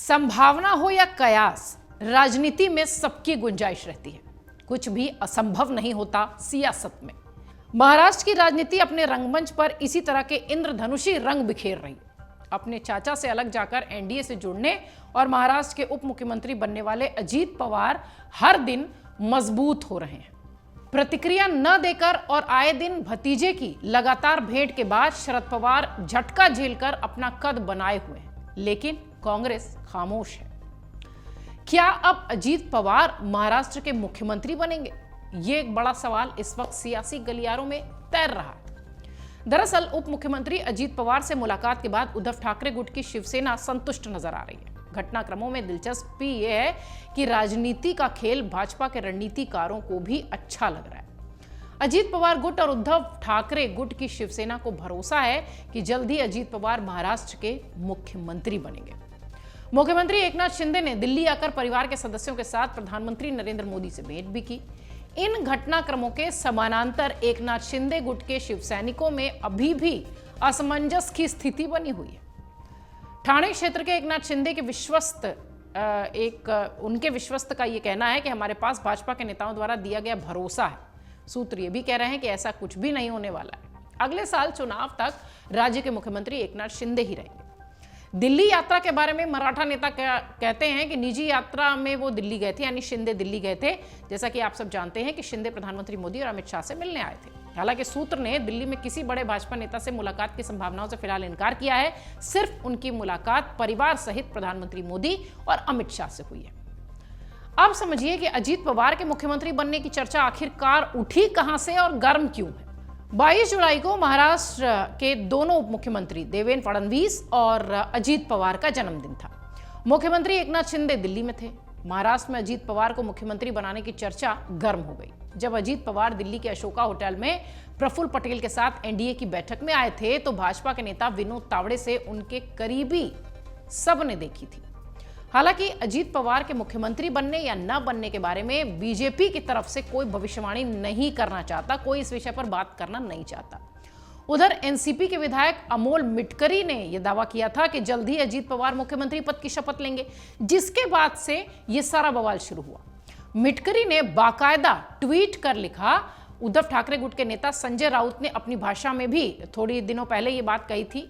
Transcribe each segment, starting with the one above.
संभावना हो या कयास, राजनीति में सबकी गुंजाइश रहती है। कुछ भी असंभव नहीं होता सियासत में। महाराष्ट्र की राजनीति अपने रंगमंच पर इसी तरह के इंद्रधनुषी रंग बिखेर रही है। अपने चाचा से अलग जाकर एनडीए से जुड़ने और महाराष्ट्र के उप मुख्यमंत्री बनने वाले अजीत पवार हर दिन मजबूत हो रहे हैं। प्रतिक्रिया न देकर और आए दिन भतीजे की लगातार भेंट के बाद शरद पवार झटका झेलकर अपना कद बनाए हुए हैं, लेकिन कांग्रेस खामोश है। क्या अब अजीत पवार महाराष्ट्र के मुख्यमंत्री बनेंगे? ये एक बड़ा सवाल इस वक्त सियासी गलियारों में तैर रहा है। दरअसल उप मुख्यमंत्री अजीत पवार से मुलाकात के बाद उद्धव ठाकरे गुट की शिवसेना संतुष्ट नजर आ रही है। घटनाक्रमों में दिलचस्पी यह है कि राजनीति का खेल भाजपा के रणनीतिकारों को भी अच्छा लग रहा है। अजीत पवार गुट और उद्धव ठाकरे गुट की शिवसेना को भरोसा है कि जल्द ही अजीत पवार महाराष्ट्र के मुख्यमंत्री बनेंगे। मुख्यमंत्री एकनाथ शिंदे ने दिल्ली आकर परिवार के सदस्यों के साथ प्रधानमंत्री नरेंद्र मोदी से भेंट भी की। इन घटनाक्रमों के समानांतर एकनाथ शिंदे गुट के शिवसैनिकों में अभी भी असमंजस की स्थिति बनी हुई है। ठाणे क्षेत्र के एकनाथ शिंदे के उनके विश्वस्त का यह कहना है कि हमारे पास भाजपा के नेताओं द्वारा दिया गया भरोसा है। सूत्र यह भी कह रहे हैं कि ऐसा कुछ भी नहीं होने वाला है। अगले साल चुनाव तक राज्य के मुख्यमंत्री एकनाथ शिंदे ही रहेंगे। दिल्ली यात्रा के बारे में मराठा नेता कहते हैं कि निजी यात्रा में वो दिल्ली गए थे, यानी शिंदे दिल्ली गए थे। जैसा कि आप सब जानते हैं कि शिंदे प्रधानमंत्री मोदी और अमित शाह से मिलने आए थे। हालांकि सूत्र ने दिल्ली में किसी बड़े भाजपा नेता से मुलाकात की संभावनाओं से फिलहाल इनकार किया है। सिर्फ उनकी मुलाकात परिवार सहित प्रधानमंत्री मोदी और अमित शाह से हुई है। अब समझिए कि अजीत पवार के मुख्यमंत्री बनने की चर्चा आखिरकार उठी कहां से और गर्म क्यों है। 22 जुलाई को महाराष्ट्र के दोनों उप मुख्यमंत्री देवेंद्र फडणवीस और अजीत पवार का जन्मदिन था। मुख्यमंत्री एकनाथ शिंदे दिल्ली में थे। महाराष्ट्र में अजीत पवार को मुख्यमंत्री बनाने की चर्चा गर्म हो गई। जब अजीत पवार दिल्ली के अशोका होटल में प्रफुल्ल पटेल के साथ एनडीए की बैठक में आए थे तो भाजपा के नेता विनोद तावड़े से उनके करीबी सबने देखी थी। हालांकि अजीत पवार के मुख्यमंत्री बनने या न बनने के बारे में बीजेपी की तरफ से कोई भविष्यवाणी नहीं करना चाहता, कोई इस विषय पर बात करना नहीं चाहता। उधर एनसीपी के विधायक अमोल मिटकरी ने यह दावा किया था कि जल्द ही अजीत पवार मुख्यमंत्री पद की शपथ लेंगे, जिसके बाद से यह सारा बवाल शुरू हुआ। मिटकरी ने बाकायदा ट्वीट कर लिखा। उद्धव ठाकरे गुट के नेता संजय राउत ने अपनी भाषा में भी थोड़ी दिनों पहले यह बात कही थी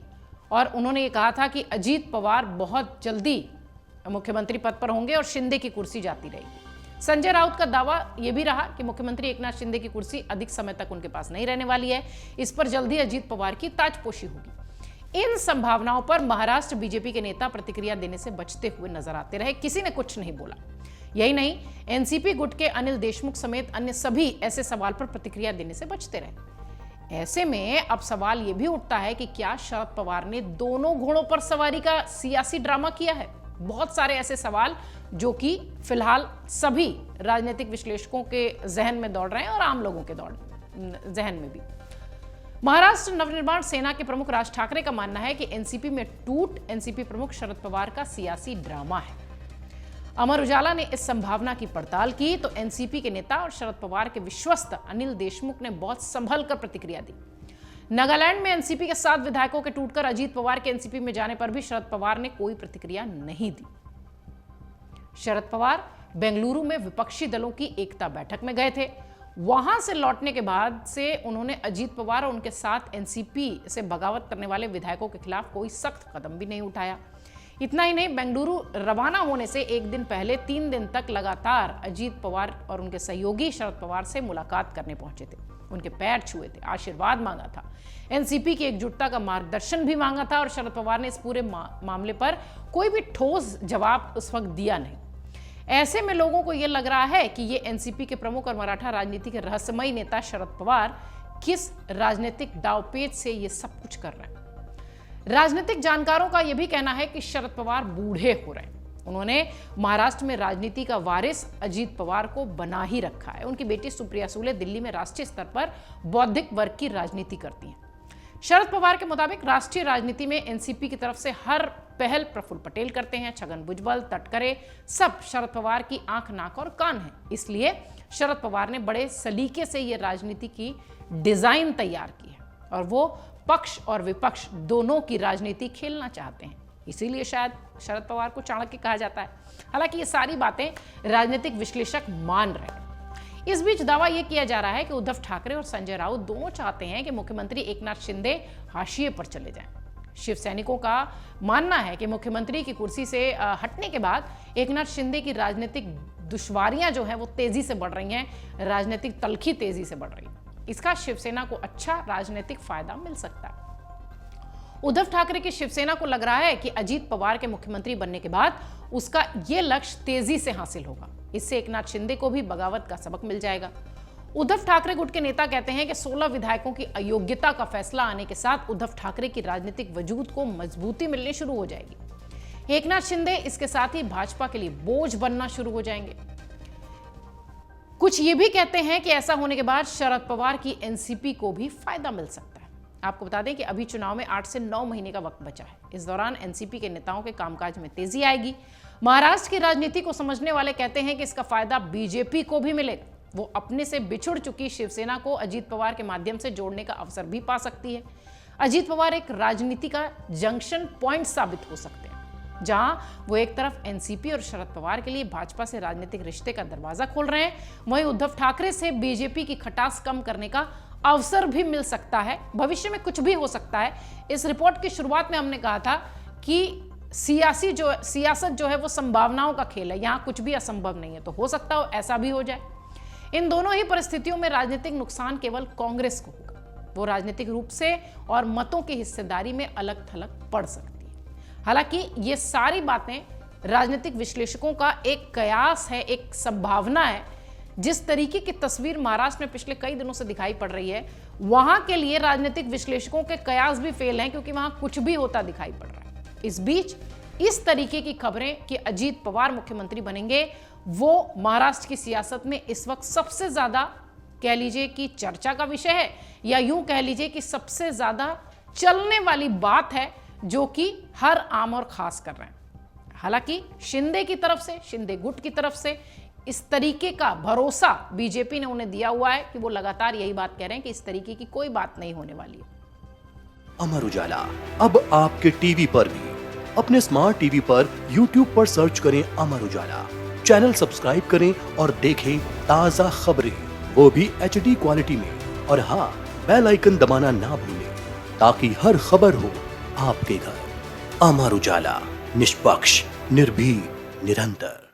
और उन्होंने ये कहा था कि अजीत पवार बहुत जल्दी मुख्यमंत्री पद पर होंगे और शिंदे की कुर्सी जाती रहेगी। संजय राउत का दावा यह भी रहा कि मुख्यमंत्री एकनाथ शिंदे की कुर्सी अधिक समय तक उनके पास नहीं रहने वाली है। इस पर जल्द ही अजीत पवार की ताजपोशी होगी। इन संभावनाओं पर महाराष्ट्र बीजेपी के नेता प्रतिक्रिया देने से बचते हुए नजर आते रहे। किसी ने कुछ नहीं बोला। यही नहीं, एनसीपी गुट के अनिल देशमुख समेत अन्य सभी ऐसे सवाल पर प्रतिक्रिया देने से बचते रहे। ऐसे में अब सवाल यह भी उठता है कि क्या शरद पवार ने दोनों घोड़ों पर सवारी का सियासी ड्रामा किया है? बहुत सारे ऐसे सवाल जो कि फिलहाल सभी राजनीतिक विश्लेषकों के जहन में दौड़ रहे हैं और आम लोगों के जहन में भी। महाराष्ट्र नवनिर्माण सेना के प्रमुख राज ठाकरे का मानना है कि एनसीपी में टूट एनसीपी प्रमुख शरद पवार का सियासी ड्रामा है। अमर उजाला ने इस संभावना की पड़ताल की तो एनसीपी के नेता और शरद पवार के विश्वस्त अनिल देशमुख ने बहुत संभल कर प्रतिक्रिया दी। नागालैंड में एनसीपी के 7 विधायकों के टूटकर अजीत पवार के एनसीपी में जाने पर भी शरद पवार ने कोई प्रतिक्रिया नहीं दी। शरद पवार बेंगलुरु में विपक्षी दलों की एकता बैठक में गए थे। वहां से लौटने के बाद से उन्होंने अजीत पवार और उनके साथ एनसीपी से बगावत करने वाले विधायकों के खिलाफ कोई सख्त कदम भी नहीं उठाया। इतना ही नहीं, बेंगलुरु रवाना होने से एक दिन पहले 3 दिन तक लगातार अजीत पवार और उनके सहयोगी शरद पवार से मुलाकात करने पहुंचे थे, उनके पैर छुए थे, आशीर्वाद मांगा था, एनसीपी की एकजुटता का मार्गदर्शन भी मांगा था और शरद पवार ने इस पूरे मामले पर कोई भी ठोस जवाब उस वक्त दिया नहीं। ऐसे में लोगों को यह लग रहा है कि ये एनसीपी के प्रमुख और मराठा राजनीति के रहस्यमयी नेता शरद पवार किस राजनीतिक दांवपेच से ये सब कुछ कर रहे हैं। राजनीतिक जानकारों का यह भी कहना है कि शरद पवार बूढ़े हो रहे हैं। उन्होंने महाराष्ट्र में राजनीति का वारिस अजीत पवार को बना ही रखा है। उनकी बेटी सुप्रिया सुले दिल्ली में राष्ट्रीय स्तर पर बौद्धिक वर्ग की राजनीति करती हैं। शरद पवार के मुताबिक राष्ट्रीय राजनीति में एनसीपी की तरफ से हर पहल प्रफुल्ल पटेल करते हैं। छगन भुजबल, तटकरे सब शरद पवार की आंख, नाक और कान है। इसलिए शरद पवार ने बड़े सलीके से यह राजनीति की डिजाइन तैयार की है और वो पक्ष और विपक्ष दोनों की राजनीति खेलना चाहते हैं। इसीलिए शायद शरद पवार को चाणक्य कहा जाता है। हालांकि ये सारी बातें राजनीतिक विश्लेषक मान रहे हैं। इस बीच दावा यह किया जा रहा है कि उद्धव ठाकरे और संजय राउत दोनों चाहते हैं कि मुख्यमंत्री एकनाथ शिंदे हाशिए पर चले जाएं। शिव सैनिकों का मानना है कि मुख्यमंत्री की कुर्सी से हटने के बाद एकनाथ शिंदे की राजनीतिक दुश्वारियां जो हैं वो तेजी से बढ़ रही हैं, राजनीतिक तलखी तेजी से बढ़ रही है। इसका शिवसेना को अच्छा राजनीतिक फायदा मिल सकता है। उद्धव ठाकरे की शिवसेना को लग रहा है कि अजीत पवार के मुख्यमंत्री बनने के बाद उसका यह लक्ष्य तेजी से हासिल होगा। इससे एकनाथ शिंदे को भी बगावत का सबक मिल जाएगा। उद्धव ठाकरे गुट के नेता कहते हैं कि 16 विधायकों की अयोग्यता का फैसला आने के साथ उद्धव ठाकरे की राजनीतिक वजूद को मजबूती मिलनी शुरू हो जाएगी। एकनाथ शिंदे इसके साथ ही भाजपा के लिए बोझ बनना शुरू हो जाएंगे। कुछ ये भी कहते हैं कि ऐसा होने के बाद शरद पवार की एनसीपी को भी फायदा मिल सकता है। आपको बता दें कि अभी चुनाव में 8 से 9 महीने का वक्त बचा है। इस दौरान एनसीपी के नेताओं के कामकाज में तेजी आएगी। महाराष्ट्र की राजनीति को समझने वाले कहते हैं कि इसका फायदा बीजेपी को भी मिलेगा। वो अपने से बिछुड़ चुकी शिवसेना को अजीत पवार के माध्यम से जोड़ने का अवसर भी पा सकती है। अजीत पवार एक राजनीति का जंक्शन पॉइंट साबित हो सकते हैं, जहां वो एक तरफ एनसीपी और शरद पवार के लिए भाजपा से राजनीतिक रिश्ते का दरवाजा खोल रहे हैं, वहीं उद्धव ठाकरे से बीजेपी की खटास कम करने का अवसर भी मिल सकता है। भविष्य में कुछ भी हो सकता है। इस रिपोर्ट की शुरुआत में हमने कहा था कि सियासत जो है वो संभावनाओं का खेल है, यहां कुछ भी असंभव नहीं है। तो हो सकता है ऐसा भी हो जाए। इन दोनों ही परिस्थितियों में राजनीतिक नुकसान केवल कांग्रेस को होगा। वो राजनीतिक रूप से और मतों की हिस्सेदारी में अलग थलग पड़ सकती है। हालांकि ये सारी बातें राजनीतिक विश्लेषकों का एक कयास है, एक संभावना है। जिस तरीके की तस्वीर महाराष्ट्र में पिछले कई दिनों से दिखाई पड़ रही है, वहां के लिए राजनीतिक विश्लेषकों के कयास भी फेल हैं, क्योंकि वहां कुछ भी होता दिखाई पड़ रहा है। इस बीच इस तरीके की खबरें कि अजीत पवार मुख्यमंत्री बनेंगे, वो महाराष्ट्र की सियासत में इस वक्त सबसे ज्यादा कह लीजिए कि चर्चा का विषय है, या यूं कह लीजिए कि सबसे ज्यादा चलने वाली बात है, जो कि हर आम और खास कर रहे हैं। हालांकि शिंदे की तरफ से, शिंदे गुट की तरफ से इस तरीके का भरोसा बीजेपी ने उन्हें दिया हुआ है कि वो लगातार यही बात कह रहे हैं कि इस तरीके की कोई बात नहीं होने वाली है। अमर उजाला अब आपके टीवी पर भी। अपने स्मार्ट टीवी पर YouTube पर सर्च करें अमर उजाला, चैनल सब्सक्राइब करें और देखें ताजा खबरें, वो भी HD क्वालिटी में। और हाँ, बेल आइकन दबाना ना भूलें, ताकि हर खबर हो आपके घर। अमर उजाला, निष्पक्ष, निर्भीक, निरंतर।